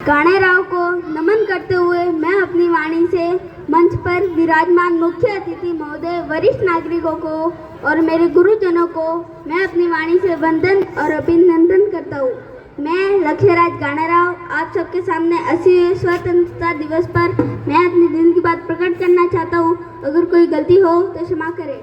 गाणेराव को नमन करते हुए मैं अपनी वाणी से मंच पर विराजमान मुख्य अतिथि महोदय, वरिष्ठ नागरिकों को और मेरे गुरुजनों को मैं अपनी वाणी से वंदन और अभिनंदन करता हूँ। मैं लक्ष्यराज गाणेराव आप सबके सामने 80वें स्वतंत्रता दिवस पर मैं अपने दिल की बात प्रकट करना चाहता हूँ। अगर कोई गलती हो तो क्षमा करें।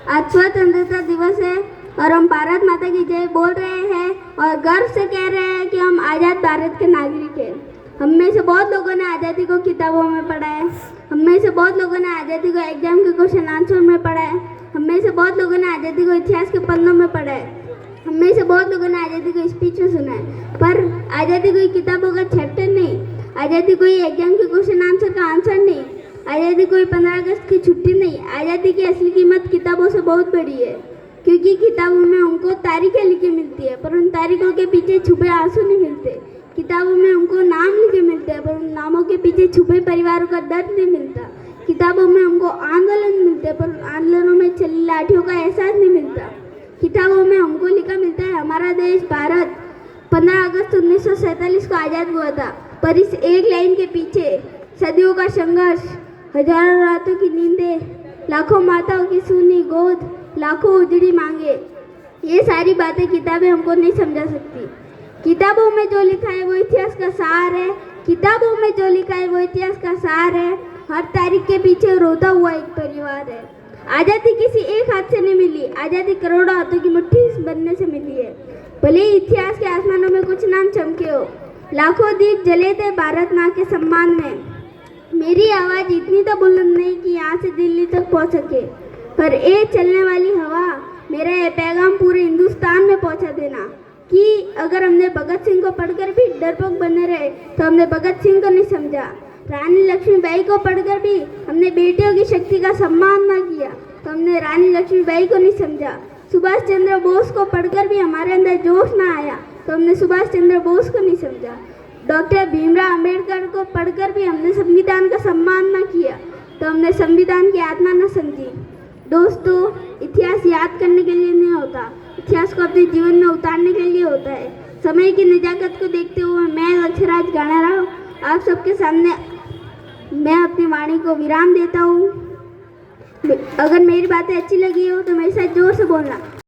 आज स्वतंत्रता दिवस है और हम भारत माता की जय बोल रहे हैं और गर्व से कह रहे हैं कि हम आज़ाद भारत के नागरिक हैं। हम में से बहुत लोगों ने आज़ादी को किताबों में पढ़ा है, हम में से बहुत लोगों ने आज़ादी को एग्जाम के क्वेश्चन आंसर में पढ़ा है, हम में से बहुत लोगों ने आज़ादी को इतिहास के पन्नों में पढ़ा है, हम में से बहुत लोगों ने आज़ादी को स्पीच में सुना है। पर आज़ादी कोई किताबों का चैप्टर नहीं, आज़ादी कोई एग्जाम के क्वेश्चन आंसर का आंसर नहीं, आज़ादी कोई 15 अगस्त की छुट्टी नहीं। आज़ादी की असली कीमत किताबों से बहुत बड़ी है, क्योंकि किताबों में हमको तारीखें लिखी मिलती है पर उन तारीखों के पीछे छुपे आंसू नहीं मिलते। किताबों में हमको नाम लिखे मिलते हैं पर उन नामों के पीछे छुपे परिवारों का दर्द नहीं मिलता। किताबों में हमको आंदोलन मिलते हैं पर आंदोलनों में चली लाठियों का एहसास नहीं मिलता। किताबों में हमको लिखा मिलता है हमारा देश भारत 15 अगस्त 1947 को आज़ाद हुआ था, पर इस एक लाइन के पीछे सदियों का संघर्ष, हजारों रातों की नींदें, लाखों माताओं की सूनी गोद, लाखों उजड़ी मांगे, ये सारी बातें किताबें हमको नहीं समझा सकती। किताबों में जो लिखा है वो इतिहास का सार है, किताबों में जो लिखा है वो इतिहास का सार है। हर तारीख के पीछे रोता हुआ एक परिवार है। आज़ादी किसी एक हाथ से नहीं मिली, आज़ादी करोड़ों हाथों की मुट्ठी बनने से मिली है। भले ही इतिहास के आसमानों में कुछ नाम चमके हो, लाखों दीप जले थे भारत माँ के सम्मान में। मेरी आवाज़ इतनी तो बुलंद नहीं कि यहाँ से दिल्ली तक पहुँच सके, पर ए चलने वाली हवा, मेरा ये पैगाम पूरे हिंदुस्तान में पहुँचा देना कि अगर हमने भगत सिंह को पढ़कर भी डरपोक बने रहे तो हमने भगत सिंह को नहीं समझा। रानी लक्ष्मीबाई को पढ़कर भी हमने बेटियों की शक्ति का सम्मान ना किया तो हमने रानी लक्ष्मीबाई को नहीं समझा। सुभाष चंद्र बोस को पढ़कर भी हमारे अंदर जोश ना आया तो हमने सुभाष चंद्र बोस को नहीं समझा। डॉक्टर भीमराव अंबेडकर को पढ़कर भी हमने संविधान का सम्मान ना किया तो हमने संविधान की आत्मा न समझी। दोस्तों, इतिहास याद करने के लिए नहीं होता, इतिहास को अपने जीवन में उतारने के लिए होता है। समय की नजाकत को देखते हुए मैं लक्ष्यराज गाणेराव आप सबके सामने मैं अपनी वाणी को विराम देता हूँ। अगर मेरी बातें अच्छी लगी हो तो मेरे साथ जोर से बोलना।